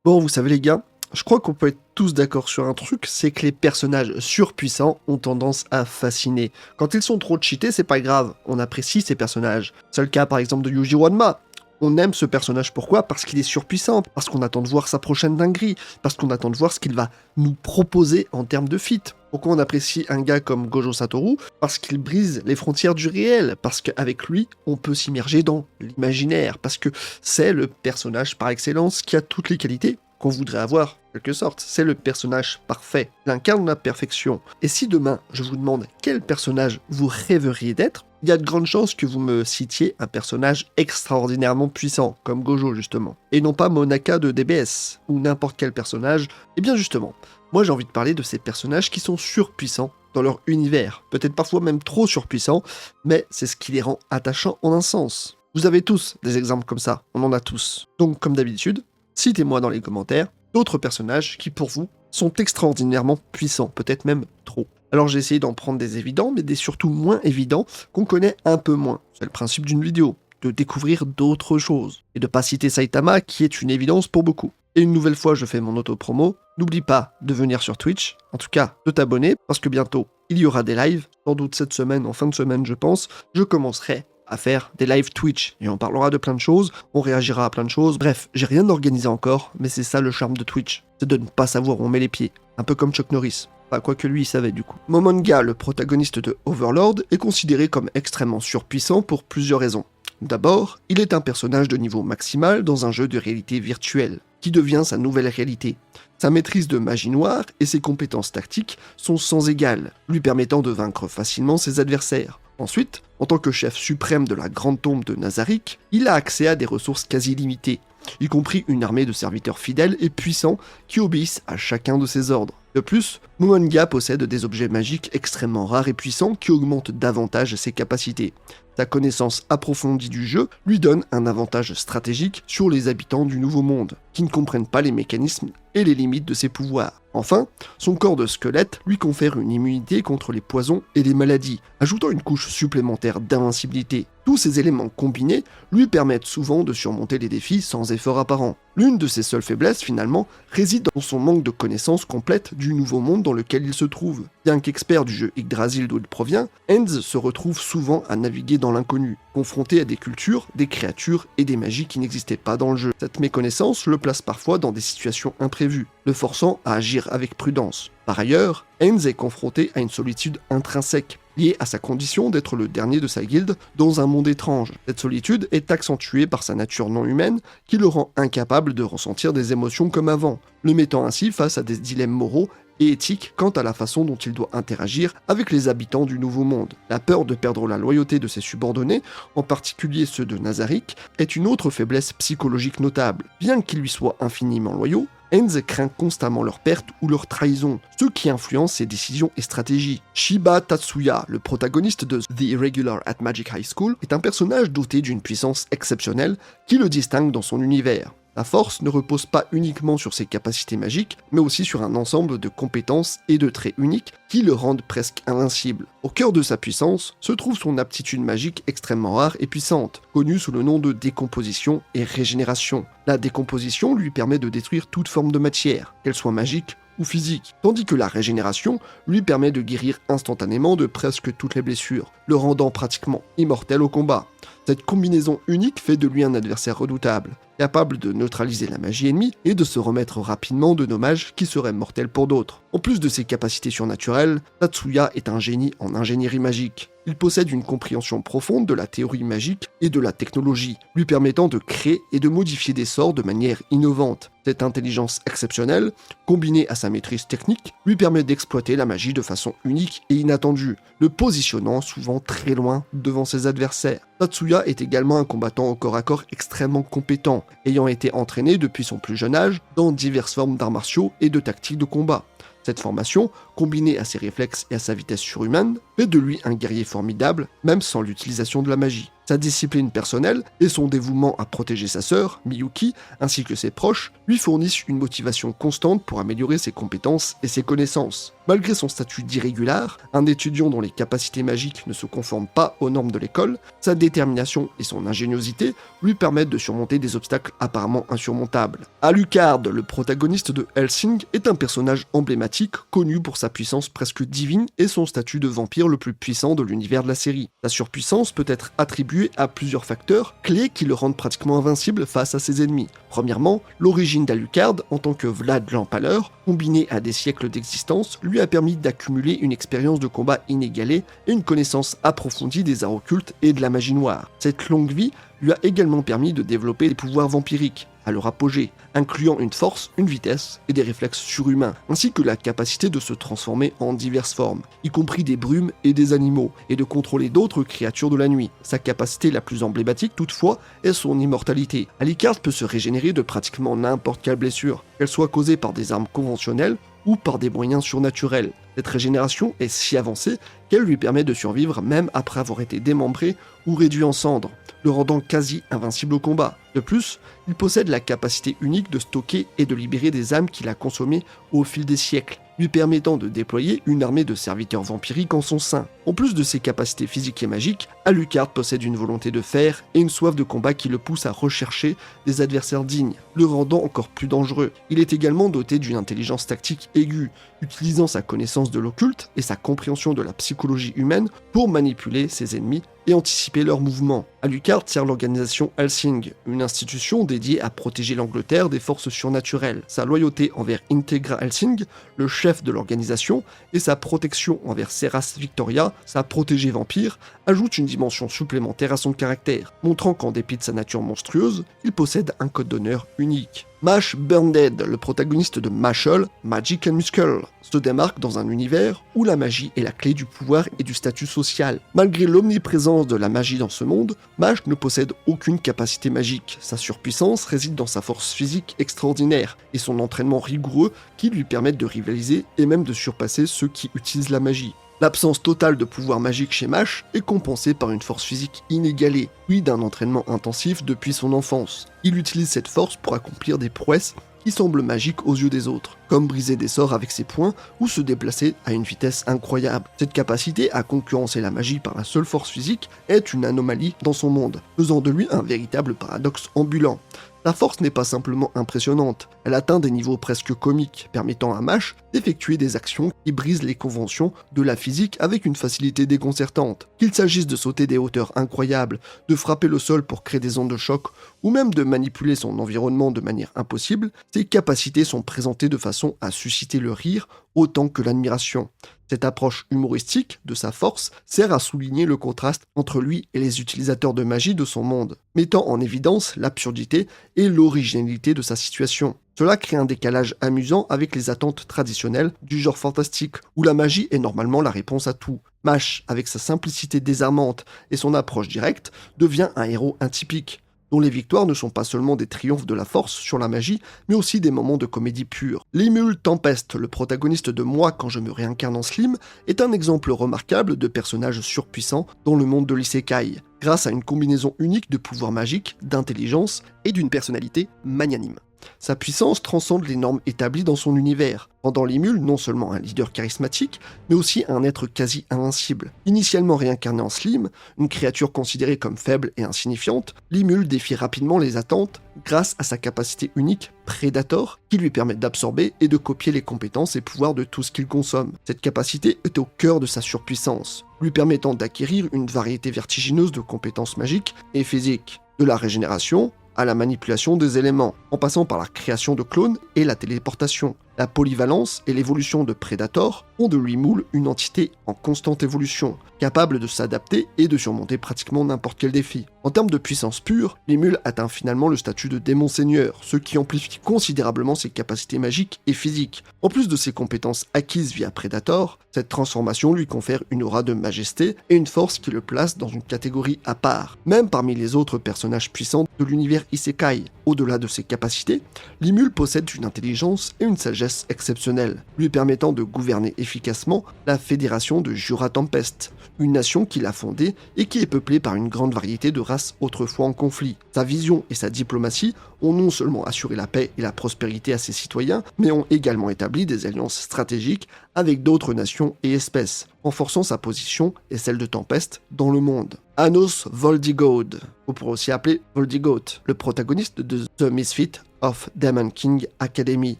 Bon, vous savez les gars, je crois qu'on peut être tous d'accord sur un truc, c'est que les personnages surpuissants ont tendance à fasciner. Quand ils sont trop cheatés, c'est pas grave, on apprécie ces personnages. C'est le cas par exemple de Yuji Wanma. On aime ce personnage, pourquoi? Parce qu'il est surpuissant, parce qu'on attend de voir sa prochaine dinguerie, parce qu'on attend de voir ce qu'il va nous proposer en termes de feat. Pourquoi on apprécie un gars comme Gojo Satoru? Parce qu'il brise les frontières du réel, parce qu'avec lui, on peut s'immerger dans l'imaginaire, parce que c'est le personnage par excellence qui a toutes les qualités qu'on voudrait avoir, en quelque sorte. C'est le personnage parfait, il incarne la perfection. Et si demain, je vous demande quel personnage vous rêveriez d'être, il y a de grandes chances que vous me citiez un personnage extraordinairement puissant, comme Gojo justement, et non pas Monaka de DBS, ou n'importe quel personnage. Et bien justement, moi j'ai envie de parler de ces personnages qui sont surpuissants dans leur univers, peut-être parfois même trop surpuissants, mais c'est ce qui les rend attachants en un sens. Vous avez tous des exemples comme ça, on en a tous. Donc comme d'habitude, citez-moi dans les commentaires d'autres personnages qui pour vous sont extraordinairement puissants, peut-être même trop. Alors j'ai essayé d'en prendre des évidents, mais des surtout moins évidents qu'on connaît un peu moins. C'est le principe d'une vidéo, de découvrir d'autres choses. Et de pas citer Saitama, qui est une évidence pour beaucoup. Et une nouvelle fois, je fais mon auto-promo. N'oublie pas de venir sur Twitch, en tout cas de t'abonner, parce que bientôt, il y aura des lives. Sans doute cette semaine, en fin de semaine je pense, je commencerai à faire des lives Twitch. Et on parlera de plein de choses, on réagira à plein de choses. Bref, j'ai rien organisé encore, mais c'est ça le charme de Twitch. C'est de ne pas savoir où on met les pieds. Un peu comme Chuck Norris. Enfin, quoique lui, il savait du coup. Momonga, le protagoniste de Overlord, est considéré comme extrêmement surpuissant pour plusieurs raisons. D'abord, il est un personnage de niveau maximal dans un jeu de réalité virtuelle, qui devient sa nouvelle réalité. Sa maîtrise de magie noire et ses compétences tactiques sont sans égales, lui permettant de vaincre facilement ses adversaires. Ensuite, en tant que chef suprême de la Grande Tombe de Nazarick, il a accès à des ressources quasi limitées, y compris une armée de serviteurs fidèles et puissants qui obéissent à chacun de ses ordres. De plus, Momonga possède des objets magiques extrêmement rares et puissants qui augmentent davantage ses capacités. Sa connaissance approfondie du jeu lui donne un avantage stratégique sur les habitants du Nouveau Monde, qui ne comprennent pas les mécanismes et les limites de ses pouvoirs. Enfin, son corps de squelette lui confère une immunité contre les poisons et les maladies, ajoutant une couche supplémentaire d'invincibilité. Tous ces éléments combinés lui permettent souvent de surmonter les défis sans effort apparent. L'une de ses seules faiblesses, finalement, réside dans son manque de connaissance complète du nouveau monde dans lequel il se trouve. Bien qu'expert du jeu Yggdrasil d'où il provient, Enz se retrouve souvent à naviguer dans l'inconnu, confronté à des cultures, des créatures et des magies qui n'existaient pas dans le jeu. Cette méconnaissance le place parfois dans des situations imprévues, le forçant à agir avec prudence. Par ailleurs, Enz est confronté à une solitude intrinsèque, liée à sa condition d'être le dernier de sa guilde dans un monde étrange. Cette solitude est accentuée par sa nature non humaine qui le rend incapable de ressentir des émotions comme avant, le mettant ainsi face à des dilemmes moraux et éthiques quant à la façon dont il doit interagir avec les habitants du Nouveau Monde. La peur de perdre la loyauté de ses subordonnés, en particulier ceux de Nazarick, est une autre faiblesse psychologique notable. Bien qu'ils lui soient infiniment loyaux, Enz craint constamment leur perte ou leur trahison, ce qui influence ses décisions et stratégies. Shiba Tatsuya, le protagoniste de The Irregular at Magic High School, est un personnage doté d'une puissance exceptionnelle qui le distingue dans son univers. La force ne repose pas uniquement sur ses capacités magiques, mais aussi sur un ensemble de compétences et de traits uniques qui le rendent presque invincible. Au cœur de sa puissance se trouve son aptitude magique extrêmement rare et puissante, connue sous le nom de décomposition et régénération. La décomposition lui permet de détruire toute forme de matière, qu'elle soit magique ou physique, tandis que la régénération lui permet de guérir instantanément de presque toutes les blessures, le rendant pratiquement immortel au combat. Cette combinaison unique fait de lui un adversaire redoutable, capable de neutraliser la magie ennemie et de se remettre rapidement de dommages qui seraient mortels pour d'autres. En plus de ses capacités surnaturelles, Tatsuya est un génie en ingénierie magique. Il possède une compréhension profonde de la théorie magique et de la technologie, lui permettant de créer et de modifier des sorts de manière innovante. Cette intelligence exceptionnelle, combinée à sa maîtrise technique, lui permet d'exploiter la magie de façon unique et inattendue, le positionnant souvent très loin devant ses adversaires. Tatsuya est également un combattant au corps à corps extrêmement compétent, ayant été entraîné depuis son plus jeune âge dans diverses formes d'arts martiaux et de tactiques de combat. Cette formation, combinée à ses réflexes et à sa vitesse surhumaine, fait de lui un guerrier formidable, même sans l'utilisation de la magie. Sa discipline personnelle et son dévouement à protéger sa sœur, Miyuki, ainsi que ses proches, lui fournissent une motivation constante pour améliorer ses compétences et ses connaissances. Malgré son statut d'irrégular, un étudiant dont les capacités magiques ne se conforment pas aux normes de l'école, sa détermination et son ingéniosité lui permettent de surmonter des obstacles apparemment insurmontables. Alucard, le protagoniste de Hellsing, est un personnage emblématique, connu pour sa puissance presque divine et son statut de vampire le plus puissant de l'univers de la série. Sa surpuissance peut être attribuée à plusieurs facteurs clés qui le rendent pratiquement invincible face à ses ennemis. Premièrement, l'origine d'Alucard en tant que Vlad l'Empaleur, combinée à des siècles d'existence, lui a permis d'accumuler une expérience de combat inégalée et une connaissance approfondie des arts occultes et de la magie noire. Cette longue vie lui a également permis de développer des pouvoirs vampiriques, à leur apogée, incluant une force, une vitesse et des réflexes surhumains, ainsi que la capacité de se transformer en diverses formes, y compris des brumes et des animaux, et de contrôler d'autres créatures de la nuit. Sa capacité la plus emblématique toutefois est son immortalité. Alucard peut se régénérer de pratiquement n'importe quelle blessure, qu'elle soit causée par des armes conventionnelles ou par des moyens surnaturels. Cette régénération est si avancée qu'elle lui permet de survivre même après avoir été démembré ou réduit en cendres, le rendant quasi invincible au combat. De plus, il possède la capacité unique de stocker et de libérer des âmes qu'il a consommées au fil des siècles, lui permettant de déployer une armée de serviteurs vampiriques en son sein. En plus de ses capacités physiques et magiques, Alucard possède une volonté de fer et une soif de combat qui le pousse à rechercher des adversaires dignes, le rendant encore plus dangereux. Il est également doté d'une intelligence tactique aiguë, utilisant sa connaissance de l'occulte et sa compréhension de la psychologie humaine pour manipuler ses ennemis et anticiper leurs mouvements. Alucard sert l'organisation Hellsing, une institution dédiée à protéger l'Angleterre des forces surnaturelles. Sa loyauté envers Integra Hellsing, le chef de l'organisation, et sa protection envers Seras Victoria, sa protégée vampire, ajoutent une dimension supplémentaire à son caractère, montrant qu'en dépit de sa nature monstrueuse, il possède un code d'honneur unique. Mash Burndead, le protagoniste de Mashal, Magic and Muscle, se démarque dans un univers où la magie est la clé du pouvoir et du statut social. Malgré l'omniprésence de la magie dans ce monde, Mash ne possède aucune capacité magique. Sa surpuissance réside dans sa force physique extraordinaire et son entraînement rigoureux qui lui permettent de rivaliser et même de surpasser ceux qui utilisent la magie. L'absence totale de pouvoir magique chez Mash est compensée par une force physique inégalée, puis d'un entraînement intensif depuis son enfance. Il utilise cette force pour accomplir des prouesses qui semblent magiques aux yeux des autres, comme briser des sorts avec ses poings ou se déplacer à une vitesse incroyable. Cette capacité à concurrencer la magie par la seule force physique est une anomalie dans son monde, faisant de lui un véritable paradoxe ambulant. Sa force n'est pas simplement impressionnante, elle atteint des niveaux presque comiques, permettant à Mash d'effectuer des actions qui brisent les conventions de la physique avec une facilité déconcertante. Qu'il s'agisse de sauter des hauteurs incroyables, de frapper le sol pour créer des ondes de choc, ou même de manipuler son environnement de manière impossible, ses capacités sont présentées de façon à susciter le rire autant que l'admiration. Cette approche humoristique de sa force sert à souligner le contraste entre lui et les utilisateurs de magie de son monde, mettant en évidence l'absurdité et l'originalité de sa situation. Cela crée un décalage amusant avec les attentes traditionnelles du genre fantastique, où la magie est normalement la réponse à tout. Mash, avec sa simplicité désarmante et son approche directe, devient un héros atypique, dont les victoires ne sont pas seulement des triomphes de la force sur la magie, mais aussi des moments de comédie pure. Limul Tempest, le protagoniste de Moi quand je me réincarne en Slim, est un exemple remarquable de personnage surpuissant dans le monde de l'isekai, grâce à une combinaison unique de pouvoirs magiques, d'intelligence et d'une personnalité magnanime. Sa puissance transcende les normes établies dans son univers, rendant Limul non seulement un leader charismatique, mais aussi un être quasi invincible. Initialement réincarné en Slim, une créature considérée comme faible et insignifiante, Limul défie rapidement les attentes grâce à sa capacité unique Predator, qui lui permet d'absorber et de copier les compétences et pouvoirs de tout ce qu'il consomme. Cette capacité est au cœur de sa surpuissance, lui permettant d'acquérir une variété vertigineuse de compétences magiques et physiques, de la régénération à la manipulation des éléments, en passant par la création de clones et la téléportation. La polyvalence et l'évolution de Predator ont de Limul une entité en constante évolution, capable de s'adapter et de surmonter pratiquement n'importe quel défi. En termes de puissance pure, Limul atteint finalement le statut de démon seigneur, ce qui amplifie considérablement ses capacités magiques et physiques. En plus de ses compétences acquises via Predator, cette transformation lui confère une aura de majesté et une force qui le place dans une catégorie à part, même parmi les autres personnages puissants de l'univers Isekai. Au-delà de ses capacités, Limul possède une intelligence et une sagesse sagesse exceptionnelle, lui permettant de gouverner efficacement la fédération de Jura Tempest, une nation qu'il a fondée et qui est peuplée par une grande variété de races autrefois en conflit. Sa vision et sa diplomatie ont non seulement assuré la paix et la prospérité à ses citoyens, mais ont également établi des alliances stratégiques avec d'autres nations et espèces, renforçant sa position et celle de Tempest dans le monde. Anos Voldigode, on pourrait aussi appeler Voldigoat, le protagoniste de The Misfit of Demon King Academy,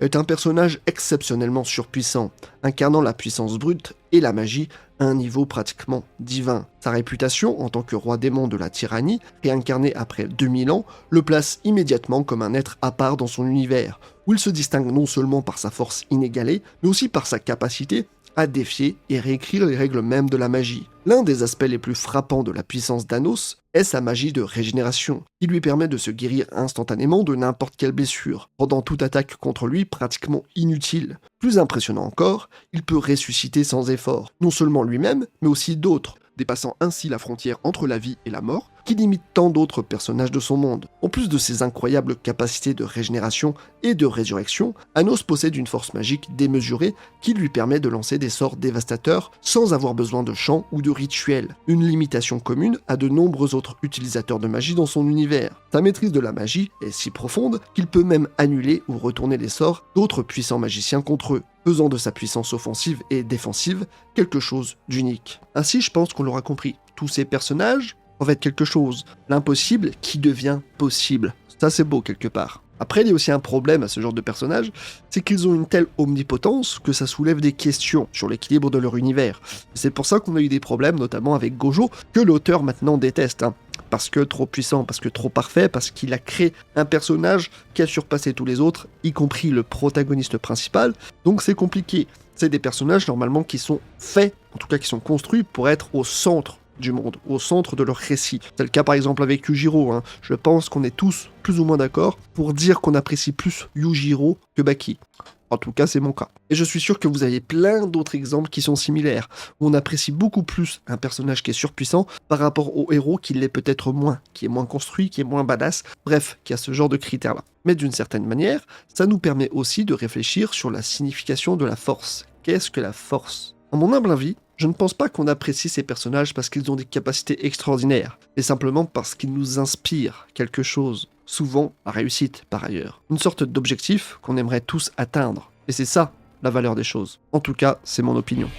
est un personnage exceptionnellement surpuissant, incarnant la puissance brute et la magie à un niveau pratiquement divin. Sa réputation en tant que roi démon de la tyrannie, réincarné après 2000 ans, le place immédiatement comme un être à part dans son univers, où il se distingue non seulement par sa force inégalée, mais aussi par sa capacité à défier et réécrire les règles mêmes de la magie. L'un des aspects les plus frappants de la puissance d'Anos est sa magie de régénération, qui lui permet de se guérir instantanément de n'importe quelle blessure, rendant toute attaque contre lui pratiquement inutile. Plus impressionnant encore, il peut ressusciter sans effort, non seulement lui-même, mais aussi d'autres, dépassant ainsi la frontière entre la vie et la mort, qui limite tant d'autres personnages de son monde. En plus de ses incroyables capacités de régénération et de résurrection, Anos possède une force magique démesurée qui lui permet de lancer des sorts dévastateurs sans avoir besoin de chants ou de rituels, une limitation commune à de nombreux autres utilisateurs de magie dans son univers. Sa maîtrise de la magie est si profonde qu'il peut même annuler ou retourner les sorts d'autres puissants magiciens contre eux, faisant de sa puissance offensive et défensive quelque chose d'unique. Ainsi, je pense qu'on l'aura compris, tous ces personnages en fait quelque chose, l'impossible qui devient possible. Ça c'est beau quelque part. Après, il y a aussi un problème à ce genre de personnages, c'est qu'ils ont une telle omnipotence que ça soulève des questions sur l'équilibre de leur univers. C'est pour ça qu'on a eu des problèmes, notamment avec Gojo, que l'auteur maintenant déteste. Parce que trop puissant, parce que trop parfait, parce qu'il a créé un personnage qui a surpassé tous les autres, y compris le protagoniste principal, donc c'est compliqué. C'est des personnages normalement qui sont faits, en tout cas qui sont construits pour être au centre du monde, au centre de leur récit. C'est le cas par exemple avec Yujiro, Je pense qu'on est tous plus ou moins d'accord pour dire qu'on apprécie plus Yujiro que Baki. En tout cas, c'est mon cas. Et je suis sûr que vous avez plein d'autres exemples qui sont similaires, où on apprécie beaucoup plus un personnage qui est surpuissant par rapport au héros qui l'est peut-être moins, qui est moins construit, qui est moins badass, bref, qui a ce genre de critères-là. Mais d'une certaine manière, ça nous permet aussi de réfléchir sur la signification de la force. Qu'est-ce que la force ? À mon humble avis, je ne pense pas qu'on apprécie ces personnages parce qu'ils ont des capacités extraordinaires, mais simplement parce qu'ils nous inspirent quelque chose, souvent la réussite par ailleurs. Une sorte d'objectif qu'on aimerait tous atteindre. Et c'est ça, la valeur des choses. En tout cas, c'est mon opinion.